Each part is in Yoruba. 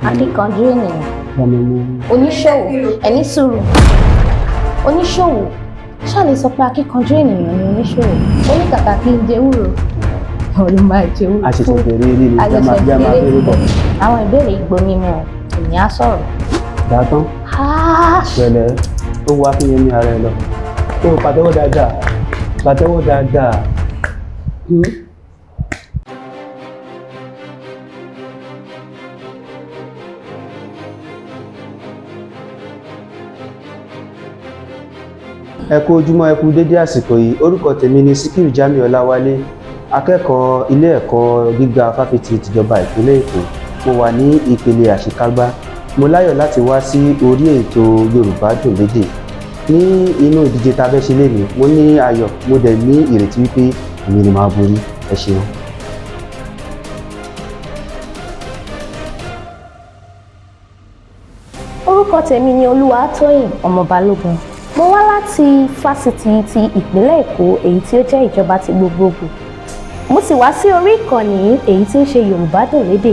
Akíkanjú ènìyàn. Oníṣòwò. Ẹni sùúrù. Oníṣòwò. Ṣá lè sọ pé akíkanjú ènìyàn ni oníṣòwò. Oníkàkà kí n jẹ ewúro. Òun máa jẹ ewúro. A ṣẹ̀ṣẹ̀ bẹ̀rẹ̀ eré ni a máa bẹ̀rẹ̀ bọ̀. Àwọn ìbéèrè ìgbómímọ̀ ènìyàn á sọ̀rọ̀. Dàtán. Pẹ̀lẹ́ ó wá kí yẹn ní ara ẹ lọ. Ó pàtẹ́wọ́ dáadáa. Pàtẹ́wọ́ dáadáa. Ẹ kú ojúmọ́, ẹ kú dédé àsìkò yìí. Orúkọ tèmi ni Síkírù Jamiu Ọláwálé, akẹ́kọ̀ọ́ ilé ẹ̀kọ́ gíga fáfitì tìjọba ìpínlẹ̀ Èkó. Mo wà ní ìpele àṣekágbá. Mo láyọ̀ láti wá sí orí ètò Yorùbá Dun Lede. Ní inú ìdíje tá a fẹ́ ṣe lénìí, mo ní ayọ̀, mo dẹ̀ ní ìrètí wípé èmi ni màá borí. Ẹ ṣeun. Orúkọ tèmi ni Olúwatóyìn ọmọ Balógun. Mo wá láti fásitì ti ìpínlẹ̀ Èkó èyí tí ó jẹ́ ìjọba ti gbogbogbò. Mo sì wá sí orí ìkànnì èyí tí ń ṣe Yorùbá Dun Lede.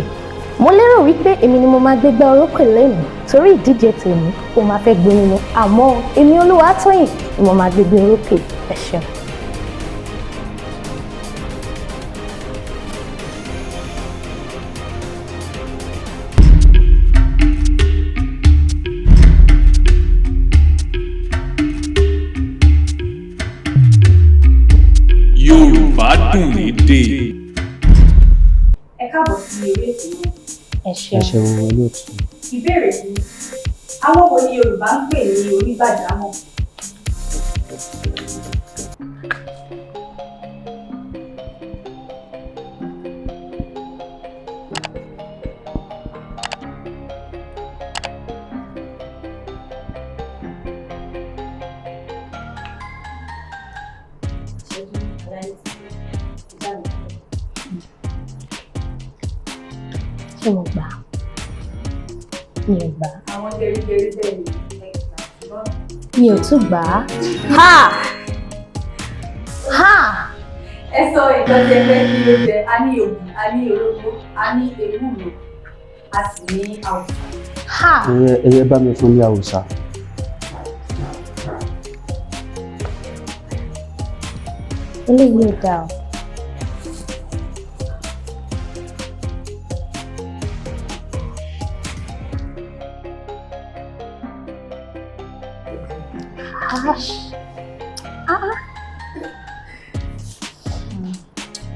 Mo lérò wípé èmi ni mo máa gbégbá orókè lẹ́nu torí ìdíje tèmi ó máa fẹ́ gbóni mu, àmọ́ èmi Olúwatóyìn ni mo máa gbégbá orókè. Ẹ ṣeun. Yoruba Dun Lede. Ẹ káàbọ̀ sí eré ètò náà. Ẹ Ẹ ṣeun. ṣeun olóòtú. Ìbéèrè ni àwọn wo ni Yorùbá ń pè ní onígbàjámọ̀? Ṣé mo gbà? Mi ò gbà. Àwọn gẹrígẹrí bẹ́ẹ̀ ni ṣùgbọ́n Mi ò tún gbà á. Ha! Ha! ẹ sọ ìtàn tí ẹ fẹ́ kí ló jẹ. A ní òbí, a ní orógbó, a ní ewúro, a sì ní àwùsá. Ha! Ẹyẹ bá mi fún ní àwùsá. Eléyìí ò dáa o.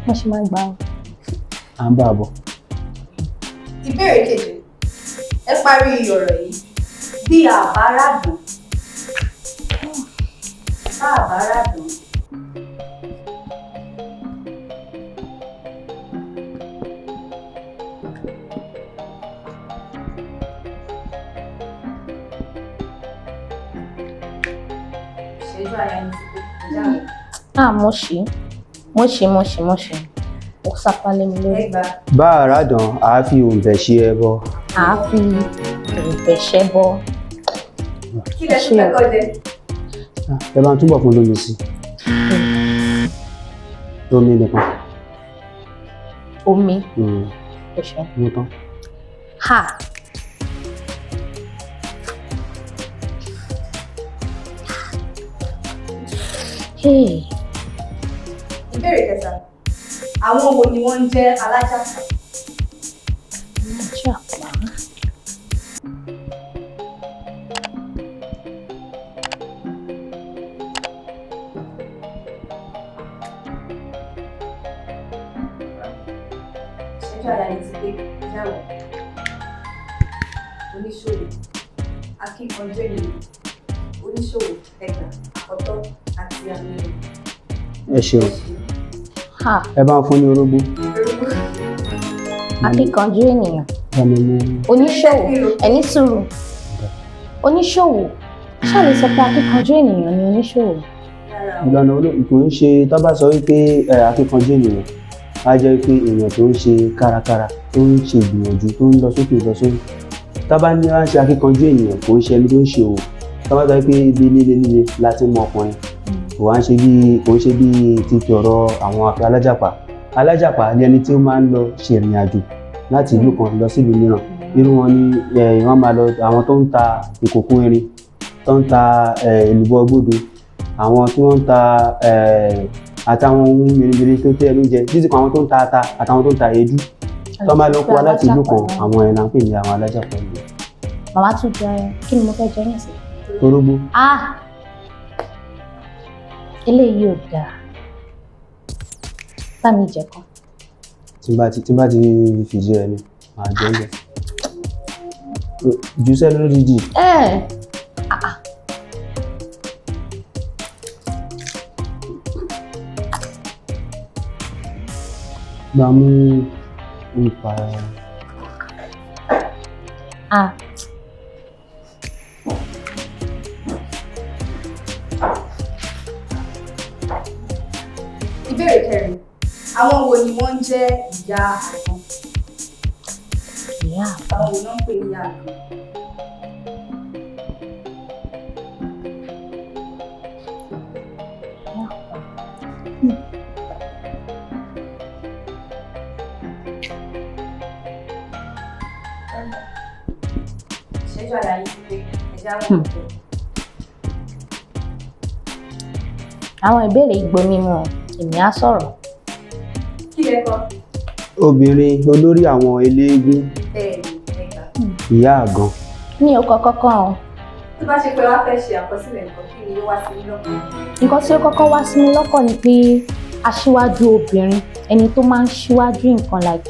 Wọ́n ṣe máa gbà ọ́. À ń bá a bọ̀. Ìbéèrè kejì. Ẹ parí ọ̀rọ̀ yìí. Bí àbáràdùn. Tá àbáràdùn. Ìṣẹ́jú àyà ni ti pé ìjà mi. Mo ṣì. Ó sápá lé mi lórí. Ẹ gbà. Bá àrá dàn, àá fi òǹbẹ̀ ṣe ẹbọ. À á fi ìbẹ̀ṣẹ́ bọ́. Kí lẹ tún fẹ́ kọ́ jẹ? Ẹ bá ń túbọ̀ fún lómi sí. Lómi nìkan. Omi. Ó ṣe. Nìkan. Ha! Hey. Ìbéèrè kẹta. Àwọn wo ni wọ́n ń jẹ́ alájàpá? Alájàpá. Ìṣẹ́jú àyà ni ti pé ìjà mi. Oníṣòwò, akíkanjú ènìyàn, oníṣòwò, ẹgbà, ọ̀tọ̀ àti àmì ẹ̀rọ. Ẹ ṣeun. Ha! Ẹ bá ń fún ní orógbó. Akíkanjú ènìyàn. Bá mi mú. Oníṣòwò. Ẹni sùúrù. Oníṣòwò. Ṣá lè sọ pé akíkanjú ènìyàn ni oníṣòwò? Ìlànà kò ń ṣe tó bá sọ wípé akíkanjú ènìyàn á jẹ́ wípé èèyàn tó ń ṣe kárakára, tó ń ṣe ìgbìyànjú, tó ń lọ sókè lọ sókè. Tá bá ní wá ń ṣe akíkanjú ènìyàn kò ń ṣe ẹni tó ń ṣe òwò. Tá bá sọ wípé ibi líle láti mọ ọkùnrin. Kò ń ṣe bí títí ọ̀rọ̀ àwọn alájàpá. Alájàpá ni ẹni tí ó máa ń lọ ṣe ìrìn àjò láti ìlú kan lọ sí ìlú mìíràn irú wọn ni wọ́n máa lọ àwọn tó ń ta ìkòkò irin, tó ń ta èlùbọ́ gbódo, àwọn tí wọ́n ń ta àtàwọn ohun mèremère tó tẹ́ ẹnu jẹ, títí kan àwọn tó ń ta ata àtàwọn tó ń ta èédú tó máa lọ kó wa láti ìlú kan, àwọn ẹ̀nà ń pè ní àwọn alájàpọ̀ ìlú. Màmá tún jẹ kí ni mo fẹ́ jẹ nísìn? Orógbó. Eléyìí ò dáa. Bá mi jẹ kan. Tí n bá ti fìdí rẹ̀ ni màá jẹ oúnjẹ. Jù sẹ́nu lódìdí. Gbà mú ìpa. Ìbéèrè kẹrin, àwọn wo ni wọ́n ń jẹ́ ìyá àgbọn? Àwọn wo náà ń pè ní ìyá àgbọn? Ìṣẹ́jú àlàyé ti pé ẹja wọn kò. Àwọn ìbéèrè ìgbòmímọ èmi á sọ̀rọ̀. Kí lẹ kọ? Obìnrin olórí àwọn eléégún. Bẹ́ẹ̀ni, ẹgbà. Ìyá àgan. Mi ò kọ́kọ́ kàn ọ́. Tó bá ṣe pé wá fẹ́ ṣe àkọsílẹ̀ nǹkan, kí ni ó wá sí mi lọ́kàn? Nǹkan tí ó kọ́kọ́ wá sí mi lọ́kàn ni pé aṣíwájú obìnrin, ẹni tó máa ń ṣíwájú nǹkan like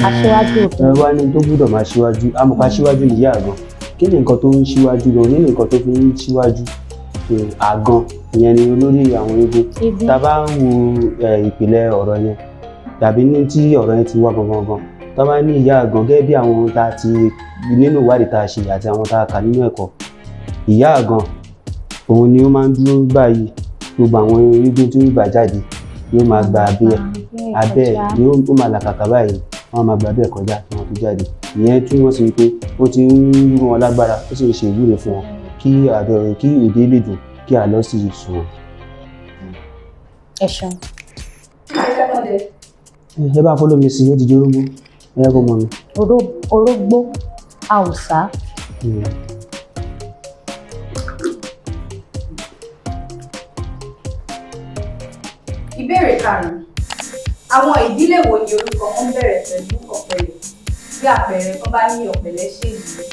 aṣíwájú obìnrin. Wá ní tó gbúdọ̀ máa ṣíwájú, amọ̀pá ṣíwájú ni ìyá àgan. Kí ni nǹkan tó ń ṣíwájú lọ? Nínú nǹkan tó fi ń ṣíwájú àgan, ìyẹn ni olórí àwọn eégún. Tá a bá ń wo ìpìlẹ̀ ọ̀rọ̀ yẹn tàbí ní tí ọ̀rọ̀ yẹn ti wá gangan, tá a bá ní ìyá àgan gẹ́gẹ́ bí àwọn tá a ti nínú ìwádìí tá a ṣe àti àwọn tá a kà nínú ẹ̀kọ́, ìyá àgan òun ni ó máa ń dúró báyìí, gbogbo àwọn eégún tí ó gbà jáde yóò máa gba abẹ́ yóò máa làkàkà báyìí, wọ́n máa gba abẹ́ kọjá kí wọ́n tó jáde. Ìyẹn túmọ̀ sí pé ó ti ń rú wọn lágbára, ó sì ń ṣe ìwúre fún wọn kí òde lè dùn, kí àlọ́ sì sùn wọn. Ẹ ṣeun. Ẹ bá fọ́lọ́ mi sí, ó ti jẹ́ orógbó. Ẹ yẹ kó mọ mi. Orógbó, Haúsá. Ìbéèrè karùn-ún, àwọn ìdílé wo ni orúkọ wọn bẹ̀rẹ̀ pẹ̀lú ọ̀pẹ̀lẹ̀? Bí àpẹẹrẹ, wọ́n bá ní ọ̀pẹ̀lẹ̀ ṣe ìdílé.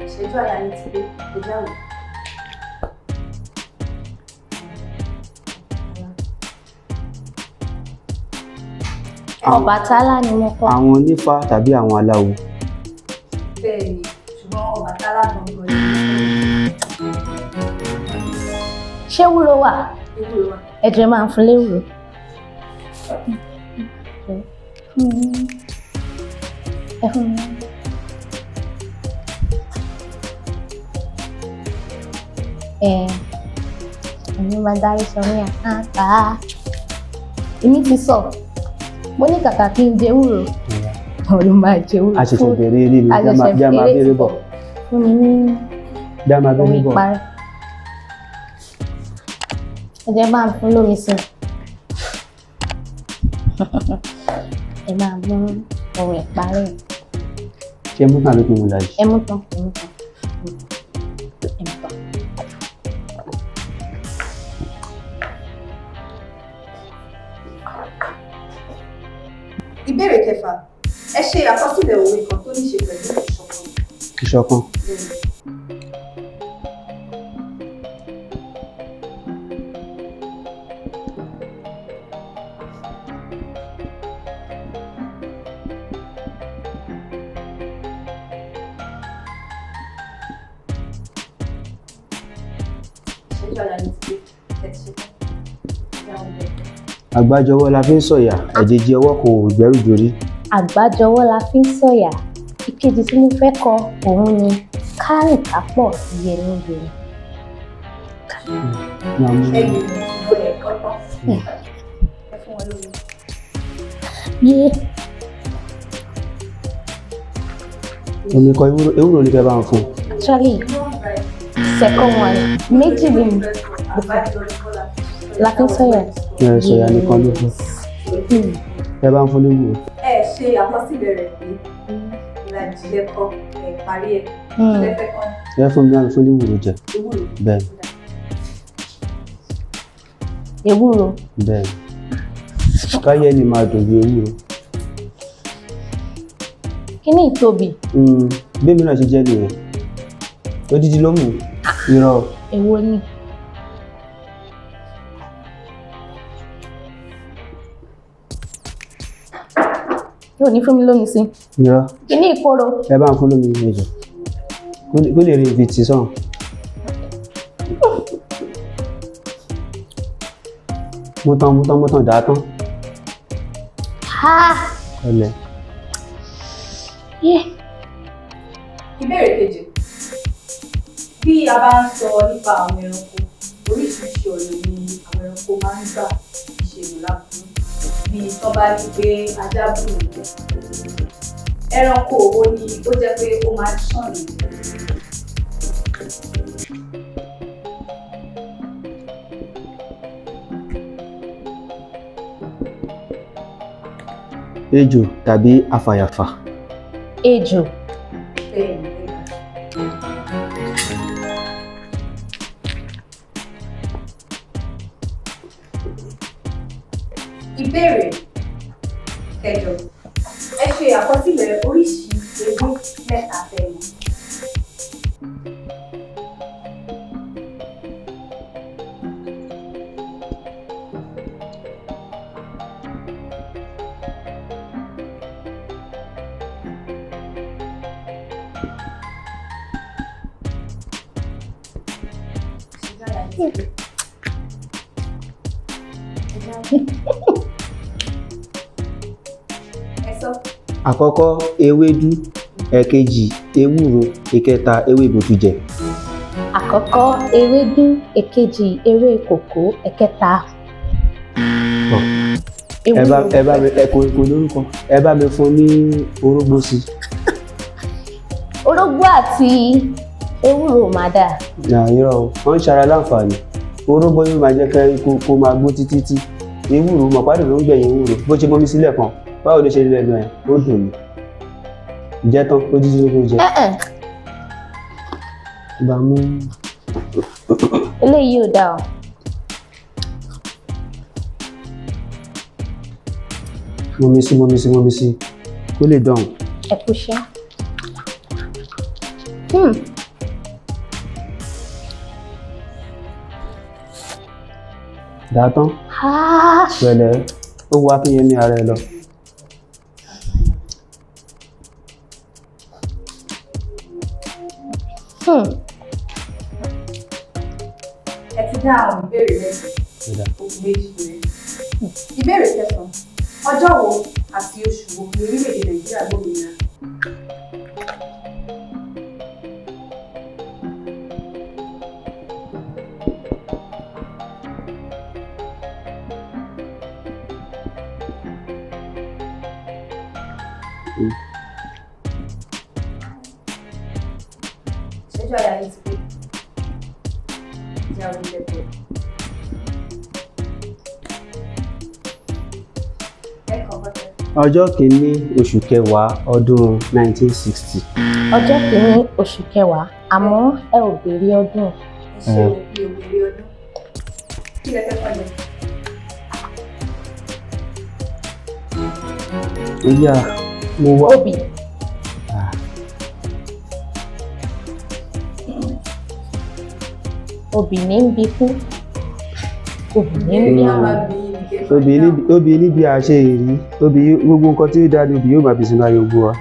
Ìṣẹ́jú àlàyé ti pé ẹja wò. Ọbàtálá ni wọ́n kọ́. Àwọn onífá tàbí àwọn aláwo. Bẹ́ẹ̀ni, ṣùgbọ́n Ọbàtálá gangan ni. Ṣé wúro wà? Ewúro wa. Ẹ̀jẹ̀ máa ń fún léwúro. Ẹ fún mi. Èmi máa dárí sọ ní àká. Èmi ti sọ, mo ní kàkà kí n jẹ ewúro. Òun ló máa jẹ ewúro. A ṣẹ̀ṣẹ̀ bẹ̀rẹ̀ eré ni, já máa bẹ̀rẹ̀ bọ̀. Fún mi ní ohun ìparẹ́. Ẹ̀jẹ̀ máa ń fún lómi sí i. Ẹ máa mú ohun ìparẹ́. Ṣé mú tán ló fi mú láyé? Ẹ mú tán, ẹ mú tán. Ẹ mú tán. Ìbéèrè kẹfà, ẹ ṣe àkọsílẹ̀ òwe kan tó ní ṣe pẹ̀lú ìṣọ̀kan. Ìṣọ̀kan. Àgbájọwọ́ la fi ń sọ̀yà, àjèjì ọwọ́ kan ò gbẹ́rù dórí. Àgbájọwọ́ la fi ń sọ̀yà. Ìkejì tí mo fẹ́ kọ òun ni kárìnkápọ̀ yẹnu yẹnu. Omi kọ ewúro ní kẹ́ bá ń fún. Actually, second one, méjì ni la fi ń sọ̀yà. Sọ̀yà nìkan ló fún. Ẹ bá ń fún léwúro. Ẹ ṣe àkọsílẹ̀ rẹ̀ pé ìlàjì lẹ́kọ̀ọ́ parí ẹ̀ lẹ́fẹ̀ẹ́ kan. Ẹ fún mi láti fún léwúro jẹ. Bẹ́ẹ̀ Ewúro. bẹ́ẹ̀ káyẹ́ ni máa dùn bí ewúro. Kí ni ìtóbi? Bí èmi náà ṣe jẹ́ nìyẹn. Odidi ló mú irọ́. Èwo ni? Yóò ní fún mi lómi sí. Irọ́. Kí ni ìkorò? Ẹ bá ń fún lómi méjì. Kó lè rí ibi tí sàn. Mú tán dà á tán. Ẹlẹ. Ìbéèrè kejì. Bí a bá ń sọ nípa àwọn ẹranko, oríṣiríṣi ọ̀nà ni àwọn ẹranko máa ń gbà ìṣèlú láburú. Bí tọ́ bá rí pé ajá bùrù jẹ. Ẹranko wo ni ó jẹ́ pé ó máa ń ṣàn ní? Ejò tàbí afàyàfà. Ejò. Bẹ́ẹ̀ni. Ìbéèrè kẹjọ. Ẹ ṣe àkọsílẹ̀ oríṣi ewé mẹ́ta tẹ̀lé. Àkọ́kọ́ ewédú, ẹ̀kejì ewúro, ìkẹta ewé ìbòtújẹ. Àkọ́kọ́ ewédú, èkejì ewé kòkó, ẹ̀kẹta Kò lórúkọ. Ẹ bá mi fún ní orógbó sí. Orógbó àti ewúro máa dà. Irọ́ o, wọ́n ń ṣara láǹfààní. Orógbó yóò máa jẹ́ kẹ́ kó máa gbó títí. Ewúro mọ̀pádì ló ń gbẹ̀yìn ewúro. Bó ṣe mọ́mí sílẹ̀ kan, báwo ló ṣe rí lẹ́nu ẹ̀? Ó dùn mí. Jẹ́ tán, ó dídí ló jẹ. Ìgbà mú. Eléyìí ò dáa o. Mọ́mí sí. Kó lè dán. Ẹ kú iṣẹ́. Dà tán. Pẹ̀lẹ́, ó wá Akínyẹmí ara ẹ lọ. Ẹ ti dá àwọn ìbéèrè mẹ́jọ. Òkú méjì péré. Ìbéèrè kẹsàn-án. Ọjọ́ wo àti oṣù wo ni orílẹ̀-èdè Nàìjíríà gbòmìnira? Ṣẹ́jú àyà yìí ti pé. Ìjà orílẹ̀ èdè. Ọjọ́ kìíní oṣù kẹwàá ọdún 1960. Ọjọ́ kìíní oṣù kẹwàá, àmọ́ ẹ ò béèrè ọdún. Ṣé o bí òbèrè ọdún? Kí lẹ fẹ́ kọ́lẹ̀? Ìyá mo wá. Obì. Obì ní ń bikú. Obì ní ń bí àrùn. Obì níbi àṣẹ èrí. Obì gbogbo nǹkan tí ó dá ní obì yóò máa fi sínú ayé gbogbo wa.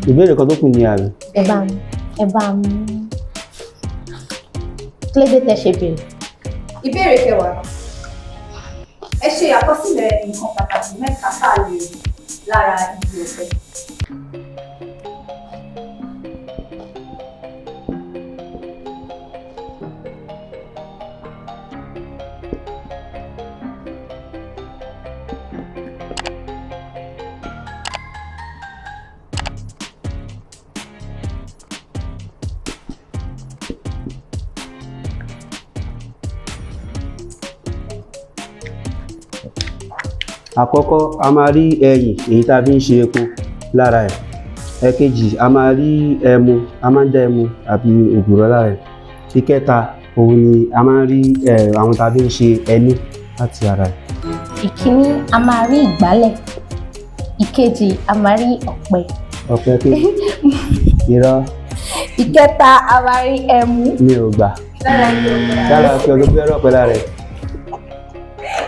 Ìbéèrè kan tó kù ní ààrẹ. Ẹ bá mú. Lédè tẹ ṣe béèrè. Ìbéèrè kẹwàá. Ẹ ṣe àkọsílẹ̀ nǹkan pàtàkì mẹ́ta tá a lè rí lára igi ọ̀pẹ. àkọ́kọ́ a máa rí ẹyìn èyí tá a fi ń ṣe epo lára ẹ̀. Ẹ̀kejì a máa rí ẹmu, a máa ń dá ẹmu àbí ògùrọ̀ lára ẹ̀. Ìkẹta òun ni a máa ń rí àwọn tá a fi ń ṣe ẹní láti ara ẹ̀. Ìkíní a máa rí ìgbálẹ̀, ìkejì a máa rí ọ̀pẹ. Ọ̀pẹ kejì irọ́. Ìkẹta a máa rí ẹmu. Mi ò gbà. Sára kí ọdún bẹ́rẹ̀ ọ̀pẹ lára ẹ̀.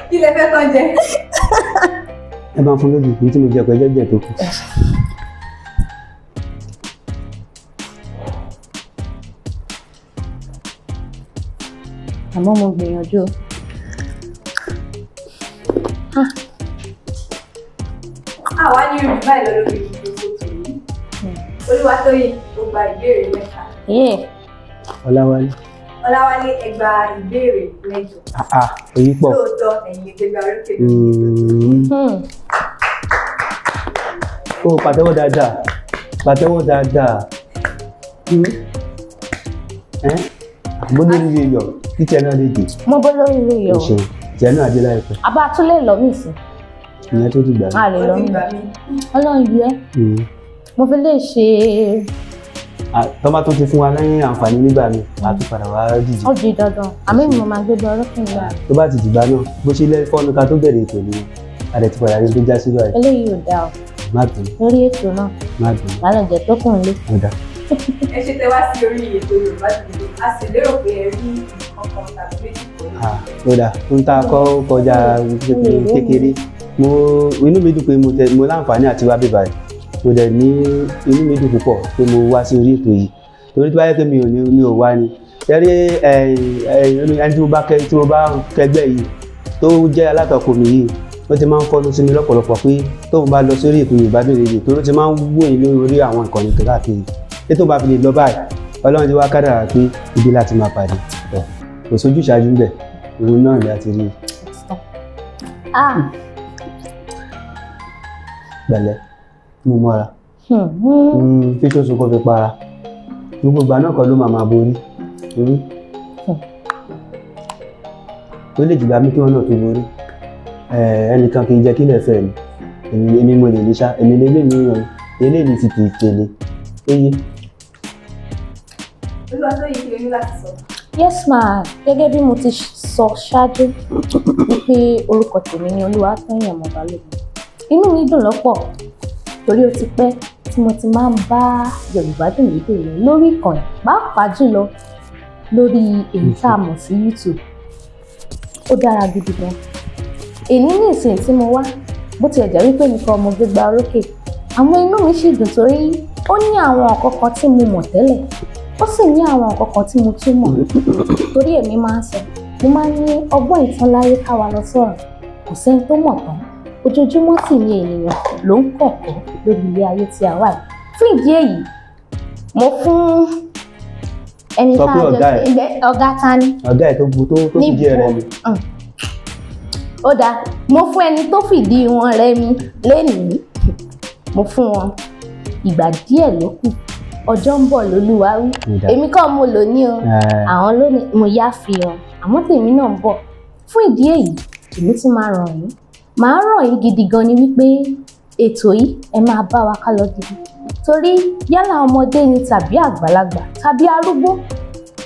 Kí lẹ fẹ́ kàn jẹ? Ẹ máa fún lójú ní tí mo jẹ pé jẹ́jẹ́ tó kù. Àmọ́ mo gbìyànjú. Àwa ní orí báyìí lọ lórí ìdókòwò tòun. Olúwatóyìn ó gba ìbéèrè mẹ́ta. Ọláwálé. Ọláwálé ẹ gba ìbéèrè 8. Èyí pọ̀. Lóòótọ́ ẹ̀yin ìgbéga orókè. Ó pàtẹ́wọ́ dáadáa. Pàtẹ́wọ́ dáadáa. Mo lórí ilé yọ̀ títí ẹ náà lè dé. Mo bọ́ lórí ilé yọ̀. Ṣé tí ẹ náà dé láìpẹ́. Abá tún lè lọ nísìn. Ìyẹn tó dìgbà mi. A lè lọ nígbà mi. Ọlọ́run yẹ. Mo fi lè ṣe. Tọ́ba tó ti fún wa lẹ́yìn àǹfààní nígbà mi, a tún padà wá dìde. Ó di dandan. Àmì mi mo máa gbé bọ ọlọ́kùnrin nígbà. Tó bá ti dìgbà náà, bó ṣe lẹ́ fọ́nù ká tó bẹ̀rẹ̀ ètò ni a lè ti padà rí tó já sí báyìí. Eléyìí ò dáa o. Má bínú. Lórí ètò náà. Má bínú. Lálẹ́ jẹ́ tó kùn lé. Ó dà. Ẹ ṣe tẹ wá sí orí ètò Yorùbá Dun Lede. A sì lérò pé ẹ rí ọkàn tàbí méjì pọ̀. Ó dà. Ń ta kọ́ kọjá kékeré. Inú mi dùn pé mo láǹfààní àti wá bíbá yìí. Mo dẹ̀ ní inú mi dùn púpọ̀ pé mo wá sí orí ètò yìí. Torí tí báyẹ̀ pé mi ò wá ni. Ṣẹ́rí ẹni tí mo bá kẹgbẹ́ yìí tó jẹ́ alátakò mi yìí, ó ti máa ń fọ́nú sí mi lọ́pọ̀lọpọ̀ pé tóun bá lọ sórí ètò Yorùbá Dun Lede torí ó ti máa ń wòye lórí àwọn ìkànnì káàkiri. Tí tó bá fi lè lọ báyìí, Ọlọ́run ti wá kádàrá pé ibi láti máa pàdé. Kò sójú ìṣáájú ń bẹ̀, òun náà ni a ti rí. Gbẹ̀lẹ́, mú mọ́ra. Fíṣọ́sùn kò fi para. Gbogbo ìgbà náà kọ́ ló máa borí. Ó lè jìgbà mí kí wọ́n náà tó borí. Ẹnìkan kì í jẹ́ kí lè fẹ́ mi. Èmi mo lè ní ṣá, èmi lè lè ní ìrọ̀rùn. Eléyìí ti tèlé. Eye. Olúwatóyìn kí lè ní láti sọ. Yes ma, gẹ́gẹ́ bí mo ti sọ ṣáájú wípé orúkọ tèmi ni Olúwatóyìn ọmọ Balógun. Inú mi dùn lọ́pọ̀ torí ó ti pẹ́ tí mo ti máa ń bá Yorùbá Dun Lede lọ lórí ìkànnì pàápàá jùlọ lórí èyí tá a mọ̀ sí YouTube. Ó dára gidi gan. Èní ní ìsìn tí mo wá bó tiẹ̀ jẹ́ wípé nìkan mo gbé gba orókè. Àwọn inú mi sì dùn torí ó ní àwọn nǹkan kan tí mo mọ̀ tẹ́lẹ̀. Ó sì ní àwọn nǹkan kan tí mo tún mọ̀. Torí èmi máa ń sọ, mo máa ń ní ọgbọ́n ìtànláyé ká wa lọ sọ̀rọ̀. Kò sẹ́ni tó mọ̀ tán. Ojoojúmọ́ sì ni ènìyàn ló ń kọ̀kọ́ lórí ilé ayé tí a wà yìí. Fún ìdí èyí, mo fún ẹni tá a jọ ṣe ọ̀gá ta ni. Ọ̀gá ẹ̀ tó fìdí rẹ̀ mi. Ó dáa, mo fún ẹni tó fìdí wọn rẹmi lénìí. Mo fún wọn ìgbà díẹ̀ ló kù. Ọjọ́ ń bọ̀ lólúwa wí. Èmi kọ́ mo lò ní o. Àwọn ló ní mo yá fi hàn. Àmọ́ tèmi náà ń bọ̀. Fún ìdí èyí, èmi tún máa ràn yín. Màá ràn yín gidi gan ni wípé ètò yìí ẹ máa bá wa ká lọ gidi. Torí yálà ọmọdé ni tàbí àgbàlagbà tàbí arúgbó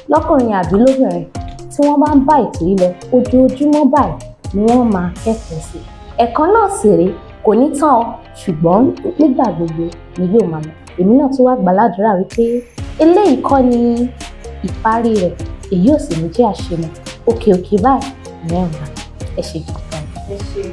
lọ́kùnrin àbí lóbìnrin tí wọ́n bá ń bá ètò yìí lọ ojoojúmọ́ báyìí ni wọ́n máa kẹ́kọ̀ọ́ sí. Ẹ̀kọ́ náà sì rèé kò ní tán o ṣùgbọ́n nígbà gbogbo ni yóò máa lọ. Èmi náà tún wá gbàládùra wípé eléyìí kọ́ ni ìparí rẹ̀ èyí ò sì ní jẹ́ àṣemọ òkè báyìí mẹ́rin ẹ ṣe jù kan. Ẹ ṣe.